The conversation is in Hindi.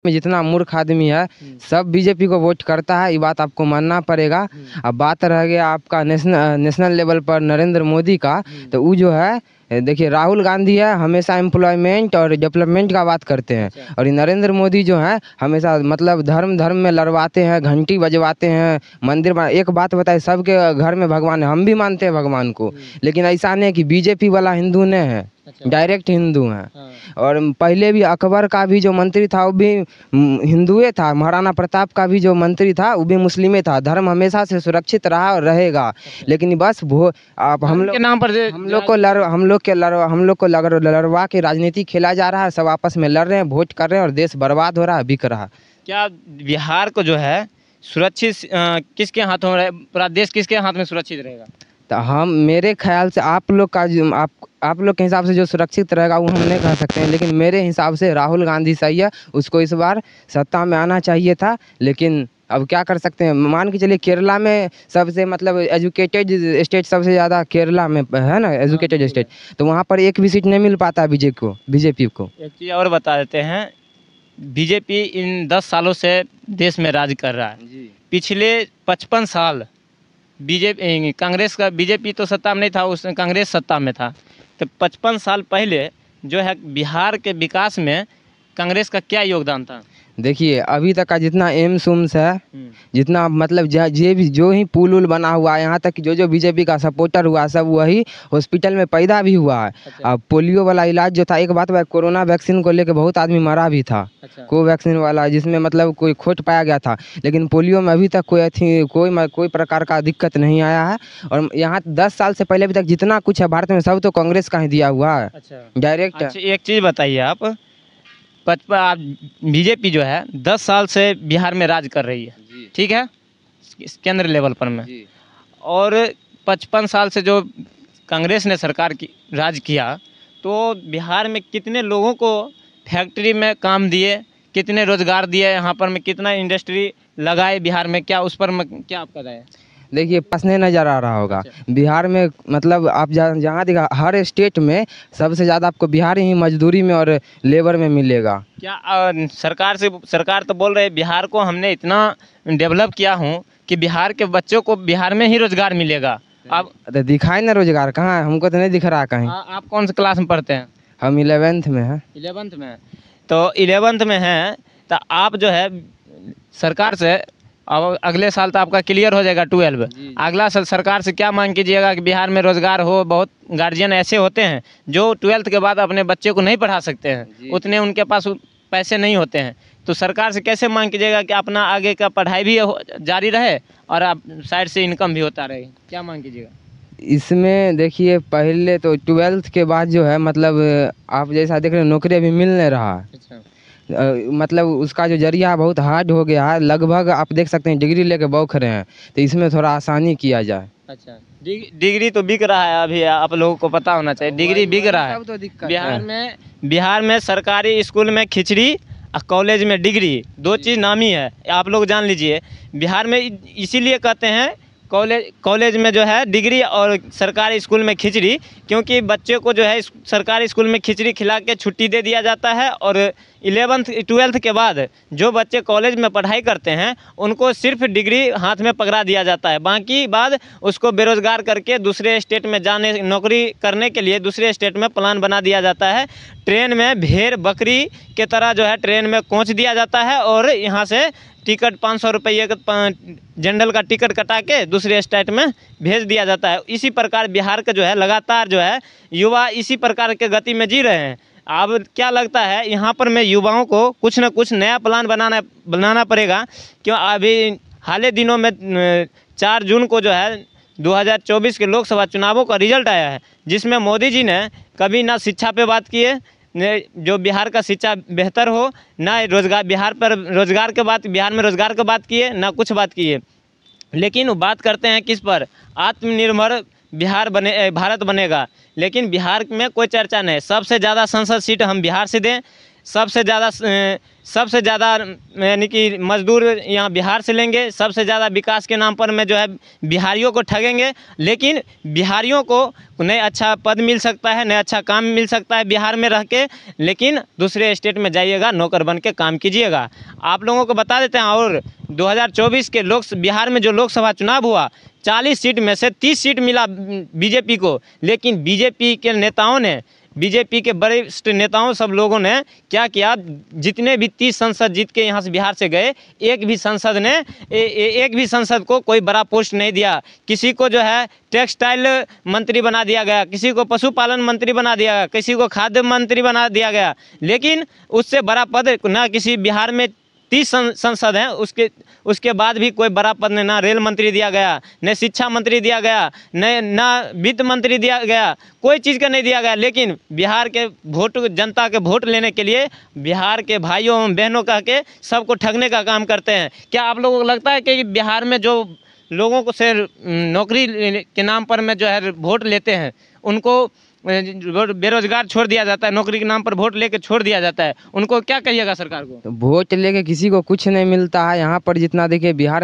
में जितना मूर्ख आदमी है सब बीजेपी को वोट करता है, ये बात आपको मानना पड़ेगा। अब बात रह गया आपका नेशनल लेवल पर नरेंद्र मोदी का, तो वो जो है देखिए राहुल गांधी है हमेशा एम्प्लॉयमेंट और डेवलपमेंट का बात करते हैं, और ये नरेंद्र मोदी जो है हमेशा मतलब धर्म में लड़वाते हैं, घंटी बजवाते हैं, मंदिर बना। एक बात बताए, सबके घर में भगवान है, हम भी मानते हैं भगवान को, लेकिन ऐसा नहीं कि बीजेपी वाला हिंदू नहीं है, डायरेक्ट हिंदू हैं। और पहले भी अकबर का भी जो मंत्री था वो भी हिंदुए था, महाराणा प्रताप का भी जो मंत्री था वो भी मुस्लिमे था। धर्म हमेशा से सुरक्षित रहा और रहेगा, लेकिन बस वो आप हम लोग के नाम पर हम लोग को लड़वा के राजनीति खेला जा रहा है, सब आपस में लड़ रहे हैं, वोट कर रहे हैं और देश बर्बाद हो रहा है, बिक रहा है। क्या बिहार को जो है सुरक्षित किसके हाथों में, पूरा देश किसके हाथ में सुरक्षित रहेगा? तो हम मेरे ख्याल से आप लोग का जो आप लोग के हिसाब से जो सुरक्षित रहेगा वो हम नहीं कह सकते हैं, लेकिन मेरे हिसाब से राहुल गांधी सही है, उसको इस बार सत्ता में आना चाहिए था। लेकिन अब क्या कर सकते हैं, मान के चलिए केरला में सबसे मतलब एजुकेटेड स्टेट सबसे ज़्यादा केरला में है ना, एजुकेटेड स्टेट, तो वहाँ पर एक भी सीट नहीं मिल पाता बीजेपी को। एक चीज़ और बता देते हैं, बीजेपी इन 10 सालों से देश में राज कर रहा है। पिछले 55 साल बीजेपी कांग्रेस का, बीजेपी तो सत्ता में नहीं था, उस कांग्रेस सत्ता में था, तो 55 साल पहले जो है बिहार के विकास में कांग्रेस का क्या योगदान था? देखिए अभी तक का जितना एम्स उम्स है, जितना मतलब जो ही पुल उल बना हुआ है, यहाँ तक कि जो बीजेपी का सपोर्टर हुआ सब वही हॉस्पिटल में पैदा भी हुआ है। अब पोलियो वाला इलाज जो था, एक बात है, कोरोना वैक्सीन को लेकर बहुत आदमी मरा भी था, कोवैक्सीन वाला, जिसमें मतलब कोई खोट पाया गया था, लेकिन पोलियो में अभी तक कोई प्रकार का दिक्कत नहीं आया है। और यहाँ 10 साल से पहले अभी तक जितना कुछ है भारत में सब तो कांग्रेस का ही दिया हुआ है डायरेक्ट। एक चीज़ बताइए आप, बीजेपी जो है 10 साल से बिहार में राज कर रही है, ठीक है, केंद्र लेवल पर में, और 55 साल से जो कांग्रेस ने सरकार की राज किया, तो बिहार में कितने लोगों को फैक्ट्री में काम दिए, कितने रोजगार दिए, यहाँ पर में कितना इंडस्ट्री लगाए बिहार में, क्या उस पर में क्या आपका राय है? देखिए पास नहीं नज़र आ रहा होगा बिहार में, मतलब आप जहाँ देखा हर स्टेट में सबसे ज़्यादा आपको बिहार ही मजदूरी में और लेबर में मिलेगा। क्या सरकार तो बोल रहे है बिहार को हमने इतना डेवलप किया हूँ कि बिहार के बच्चों को बिहार में ही रोजगार मिलेगा। अब तो दिखाए ना रोजगार कहाँ है, हमको तो नहीं दिख रहा कहीं। आप कौन से क्लास में पढ़ते हैं? हम 11th में हैं। 11th में, तो 11th में हैं, तो आप जो है सरकार से, अब अगले साल तो आपका क्लियर हो जाएगा 12, अगला साल सरकार से क्या मांग कीजिएगा कि बिहार में रोजगार हो? बहुत गार्जियन ऐसे होते हैं जो 12th के बाद अपने बच्चे को नहीं पढ़ा सकते हैं, उतने उनके पास पैसे नहीं होते हैं, तो सरकार से कैसे मांग कीजिएगा कि अपना आगे का पढ़ाई भी जारी रहे और आप साइड से इनकम भी होता रहे? क्या मांग कीजिएगा इसमें? देखिए पहले तो 12th के बाद जो है मतलब आप जैसा देख रहे हैं नौकरी अभी मिल नहीं रहा है। मतलब उसका जो जरिया बहुत हार्ड हो गया है, लगभग आप देख सकते हैं डिग्री लेके बौख रहे हैं, तो इसमें थोड़ा आसानी किया जाए। अच्छा, डिग्री तो बिक रहा है अभी, आप लोगों को पता होना चाहिए, डिग्री बिक रहा है। तो बिहार में सरकारी स्कूल में खिचड़ी और कॉलेज में डिग्री, दो चीज़ नामी है, आप लोग जान लीजिए। बिहार में इसीलिए कहते हैं कॉलेज में जो है डिग्री और सरकारी स्कूल में खिचड़ी, क्योंकि बच्चे को जो है सरकारी स्कूल में खिचड़ी खिला के छुट्टी दे दिया जाता है, और 11th 12th के बाद जो बच्चे कॉलेज में पढ़ाई करते हैं उनको सिर्फ डिग्री हाथ में पकड़ा दिया जाता है, बाकी बाद उसको बेरोजगार करके दूसरे स्टेट में जाने, नौकरी करने के लिए दूसरे स्टेट में प्लान बना दिया जाता है। ट्रेन में भेड़ बकरी के तरह जो है ट्रेन में कोच दिया जाता है, और यहाँ से टिकट 500 रुपये का जनरल का टिकट कटा के दूसरे स्टेट में भेज दिया जाता है। इसी प्रकार बिहार का जो है लगातार जो है युवा इसी प्रकार के गति में जी रहे हैं। अब क्या लगता है यहाँ पर मैं युवाओं को कुछ न कुछ नया प्लान बनाना पड़ेगा, क्यों अभी हाल ही दिनों में 4 जून को जो है 2024 के लोकसभा चुनावों का रिजल्ट आया है, जिसमें मोदी जी ने कभी ना शिक्षा पे बात की है, जो बिहार का शिक्षा बेहतर हो, ना बिहार में रोजगार के बात किए, ना कुछ बात किए, लेकिन वो बात करते हैं किस पर? आत्मनिर्भर भारत बनेगा, लेकिन बिहार में कोई चर्चा नहीं। सबसे ज़्यादा संसद सीट हम बिहार से दें, सबसे ज़्यादा यानी कि मजदूर यहाँ बिहार से लेंगे, सबसे ज़्यादा विकास के नाम पर में जो है बिहारियों को ठगेंगे। लेकिन बिहारियों को न अच्छा पद मिल सकता है, न अच्छा काम मिल सकता है बिहार में रह के, लेकिन दूसरे स्टेट में जाइएगा, नौकर बन के काम कीजिएगा। आप लोगों को बता देते हैं, और 2024 के बिहार में जो लोकसभा चुनाव हुआ, 40 सीट में से 30 सीट मिला बीजेपी को। लेकिन बीजेपी के नेताओं ने, बीजेपी के वरिष्ठ नेताओं सब लोगों ने क्या किया, जितने भी 30 संसद जीत के यहाँ से बिहार से गए, एक भी संसद को कोई बड़ा पोस्ट नहीं दिया। किसी को जो है टेक्सटाइल मंत्री बना दिया गया, किसी को पशुपालन मंत्री बना दिया गया, किसी को खाद्य मंत्री बना दिया गया। लेकिन उससे बड़ा पद ना किसी बिहार में 30 संसद हैं, उसके बाद भी कोई बड़ा पद नहीं, ना रेल मंत्री दिया गया, न शिक्षा मंत्री दिया गया, न वित्त मंत्री दिया गया, कोई चीज़ का नहीं दिया गया। लेकिन बिहार के जनता के वोट लेने के लिए बिहार के भाइयों एवं बहनों कह के सबको ठगने का काम करते हैं। क्या आप लोगों को लगता है कि बिहार में जो लोगों को से नौकरी के नाम पर में जो है वोट लेते हैं, उनको बेरोजगार छोड़ दिया जाता है, नौकरी के नाम पर वोट लेके छोड़ दिया जाता है, उनको क्या कहिएगा सरकार को? तो वोट लेके किसी को कुछ नहीं मिलता है यहाँ पर। जितना देखिए बिहार में